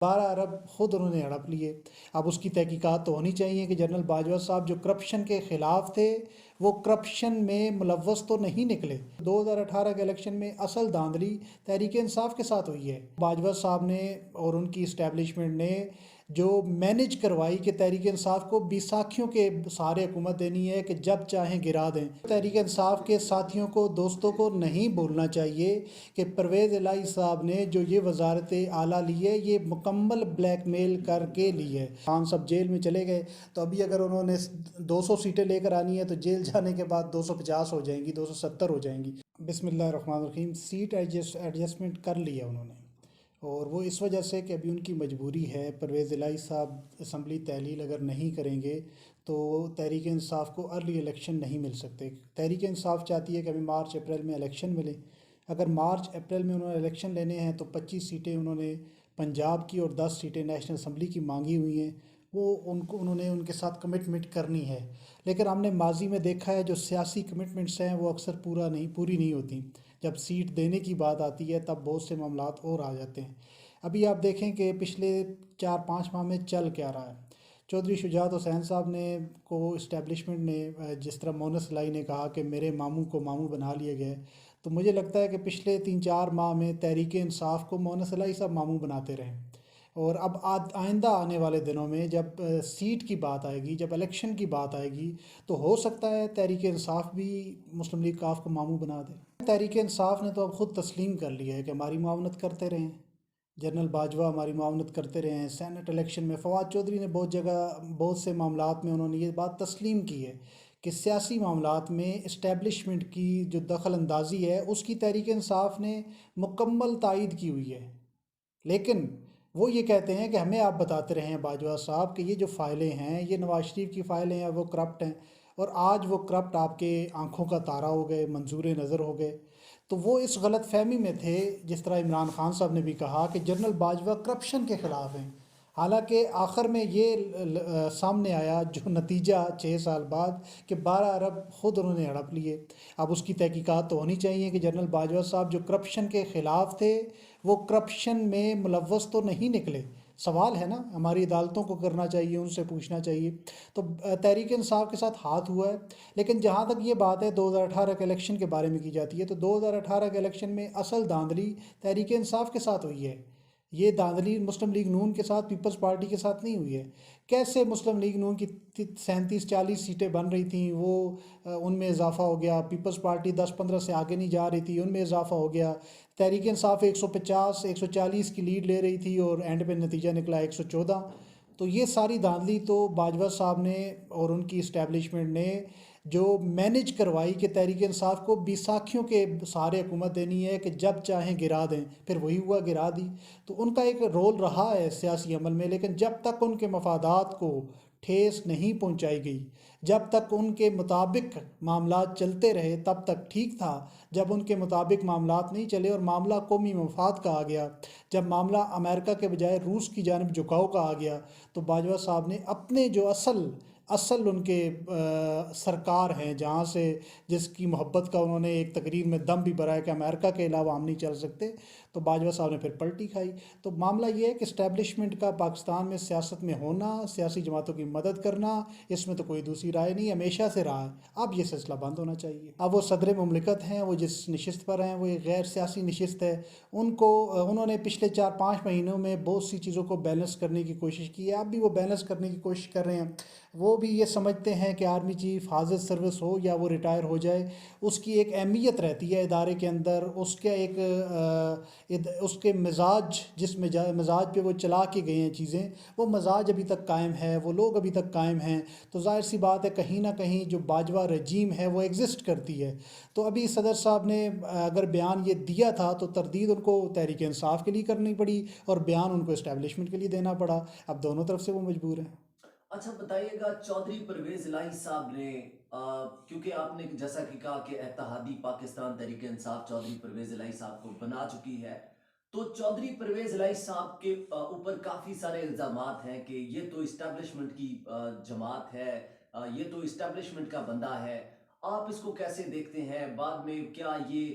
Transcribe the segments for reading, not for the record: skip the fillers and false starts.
12 ارب خود انہوں نے ہڑپ لیے۔ اب اس کی تحقیقات تو ہونی چاہیے کہ جنرل باجوہ صاحب جو کرپشن کے خلاف تھے وہ کرپشن میں ملوث تو نہیں نکلے۔ 2018 کے الیکشن میں اصل دھاندلی تحریک انصاف کے ساتھ ہوئی ہے۔ باجوہ صاحب نے اور ان کی اسٹیبلشمنٹ نے جو مینج کروائی کہ تحریک انصاف کو بیساکھیوں کے سہارے حکومت دینی ہے کہ جب چاہیں گرا دیں۔ تحریک انصاف کے ساتھیوں کو، دوستوں کو نہیں بھولنا چاہیے کہ پرویز الہی صاحب نے جو یہ وزارت اعلیٰ لی ہے یہ مکمل بلیک میل کر کے لی ہے۔ خان صاحب جیل میں چلے گئے تو ابھی اگر انہوں نے 200 سیٹیں لے کر آنی ہے تو جیل جانے کے بعد 250 ہو جائیں گی، 270 ہو جائیں گی۔ بسم اللہ الرحمن الرحیم۔ سیٹ ایڈجسٹمنٹ کر لیا انہوں نے، اور وہ اس وجہ سے کہ ابھی ان کی مجبوری ہے۔ پرویز الہی صاحب اسمبلی تحلیل اگر نہیں کریں گے تو تحریک انصاف کو ارلی الیکشن نہیں مل سکتے۔ تحریک انصاف چاہتی ہے کہ ابھی مارچ اپریل میں الیکشن ملے۔ اگر مارچ اپریل میں انہوں نے الیکشن لینے ہیں تو 25 سیٹیں انہوں نے پنجاب کی اور 10 سیٹیں نیشنل اسمبلی کی مانگی ہوئی ہیں، وہ انہوں نے ان کے ساتھ کمٹمنٹ کرنی ہے۔ لیکن ہم نے ماضی میں دیکھا ہے جو سیاسی کمٹمنٹس ہیں وہ اکثر پوری نہیں ہوتی۔ جب سیٹ دینے کی بات آتی ہے تب بہت سے معاملات اور آ جاتے ہیں۔ ابھی آپ دیکھیں کہ پچھلے 4-5 ماہ میں چل کیا رہا ہے۔ چودھری شجاعت حسین صاحب نے کو اسٹیبلشمنٹ نے جس طرح مونس الہی نے کہا کہ میرے ماموں کو ماموں بنا لیا گیا ہے، تو مجھے لگتا ہے کہ پچھلے 3-4 ماہ میں تحریک انصاف کو مونس الہی صاحب ماموں بناتے رہے۔ اور اب آئندہ آنے والے دنوں میں جب سیٹ کی بات آئے گی، جب الیکشن کی بات آئے گی، تو ہو سکتا ہے تحریک انصاف بھی مسلم لیگ کاف کو ماموں بنا دے۔ تحریک انصاف نے تو اب خود تسلیم کر لیا ہے کہ ہماری معاونت کرتے رہیں، جنرل باجوہ ہماری معاونت کرتے رہے ہیں۔ سینٹ الیکشن میں فواد چودھری نے بہت جگہ بہت سے معاملات میں انہوں نے یہ بات تسلیم کی ہے کہ سیاسی معاملات میں اسٹیبلشمنٹ کی جو دخل اندازی ہے اس کی تحریک انصاف نے مکمل تائید کی ہوئی ہے۔ لیکن وہ یہ کہتے ہیں کہ ہمیں آپ بتاتے رہے ہیں باجوہ صاحب کہ یہ جو فائلیں ہیں یہ نواز شریف کی فائلیں ہیں، وہ کرپٹ ہیں، اور آج وہ کرپٹ آپ کے آنکھوں کا تارا ہو گئے، منظور نظر ہو گئے۔ تو وہ اس غلط فہمی میں تھے، جس طرح عمران خان صاحب نے بھی کہا کہ جنرل باجوہ کرپشن کے خلاف ہیں۔ حالانکہ آخر میں یہ سامنے آیا جو نتیجہ 6 سال بعد کہ 12 ارب خود انہوں نے ہڑپ لیے۔ اب اس کی تحقیقات تو ہونی چاہیے کہ جنرل باجوہ صاحب جو کرپشن کے خلاف تھے وہ کرپشن میں ملوث تو نہیں نکلے۔ سوال ہے نا، ہماری عدالتوں کو کرنا چاہیے، ان سے پوچھنا چاہیے۔ تو تحریک انصاف کے ساتھ ہاتھ ہوا ہے۔ لیکن جہاں تک یہ بات ہے 2018 کے الیکشن کے بارے میں کی جاتی ہے، تو 2018 کے الیکشن میں اصل دھاندلی تحریک انصاف کے ساتھ ہوئی ہے۔ یہ دھاندلی مسلم لیگ نون کے ساتھ، پیپلز پارٹی کے ساتھ نہیں ہوئی ہے۔ کیسے مسلم لیگ نون کی 37-40 سیٹیں بن رہی تھیں، وہ ان میں اضافہ ہو گیا۔ پیپلز پارٹی 10-15 سے آگے نہیں جا رہی تھی، ان میں اضافہ ہو گیا۔ تحریک انصاف 150-140 کی لیڈ لے رہی تھی اور اینڈ پہ نتیجہ نکلا 114۔ تو یہ ساری دھاندلی تو باجوہ صاحب نے اور ان کی اسٹیبلشمنٹ نے جو مینج کروائی کہ تحریک انصاف کو بیساکھیوں کے سہارے حکومت دینی ہے کہ جب چاہیں گرا دیں، پھر وہی ہوا، گرا دی۔ تو ان کا ایک رول رہا ہے سیاسی عمل میں، لیکن جب تک ان کے مفادات کو ٹھیس نہیں پہنچائی گئی، جب تک ان کے مطابق معاملات چلتے رہے تب تک ٹھیک تھا۔ جب ان کے مطابق معاملات نہیں چلے اور معاملہ قومی مفاد کا آ گیا، جب معاملہ امریکہ کے بجائے روس کی جانب جھکاؤ کا آ گیا، تو باجوہ صاحب نے اپنے جو اصل ان کے سرکار ہیں، جہاں سے جس کی محبت کا انہوں نے ایک تقریر میں دم بھی بھرا ہے کہ امریکہ کے علاوہ ہم نہیں چل سکتے، تو باجوہ صاحب نے پھر پلٹی کھائی۔ تو معاملہ یہ ہے کہ اسٹیبلشمنٹ کا پاکستان میں سیاست میں ہونا، سیاسی جماعتوں کی مدد کرنا، اس میں تو کوئی دوسری رائے نہیں، ہمیشہ سے رہا ہے۔ اب یہ سلسلہ بند ہونا چاہیے۔ اب وہ صدر مملکت ہیں، وہ جس نشست پر ہیں وہ ایک غیر سیاسی نشست ہے۔ انہوں نے پچھلے 4-5 مہینوں میں بہت سی چیزوں کو بیلنس کرنے کی کوشش کی ہے، اب بھی وہ بیلنس کرنے کی کوشش کر رہے ہیں۔ وہ بھی یہ سمجھتے ہیں کہ آرمی چیف حاضر سروس ہو یا وہ ریٹائر ہو جائے، اس کی ایک اہمیت رہتی ہے ادارے کے اندر، اس کا ایک اس کے مزاج، جس مزاج پہ وہ چلا کے گئے ہیں چیزیں، وہ مزاج ابھی تک قائم ہے، وہ لوگ ابھی تک قائم ہیں۔ تو ظاہر سی بات ہے کہیں نہ کہیں جو باجوہ رجیم ہے وہ ایگزسٹ کرتی ہے۔ تو ابھی صدر صاحب نے اگر بیان یہ دیا تھا تو تردید ان کو تحریک انصاف کے لیے کرنی پڑی اور بیان ان کو اسٹیبلشمنٹ کے لیے دینا پڑا۔ اب دونوں طرف سے وہ مجبور ہیں۔ اچھا بتائیے گا، چودھری پرویز الہی صاحب نے کیونکہ آپ نے جیسا کہ کہا کہ اتحادی پاکستان تحریک انصاف چودھری پرویز الہی صاحب کو بنا چکی ہے، تو چودھری پرویز الہی صاحب کے اوپر کافی سارے الزامات ہیں کہ یہ تو اسٹیبلشمنٹ کی جماعت ہے، یہ تو اسٹیبلشمنٹ کا بندہ ہے۔ آپ اس کو کیسے دیکھتے ہیں؟ بعد میں کیا یہ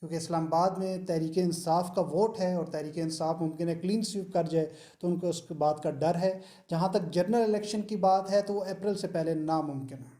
کیونکہ اسلام آباد میں تحریک انصاف کا ووٹ ہے اور تحریک انصاف ممکن ہے کلین سویپ کر جائے، تو ان کو اس بات کا ڈر ہے۔ جہاں تک جنرل الیکشن کی بات ہے تو وہ اپریل سے پہلے ناممکن ہے۔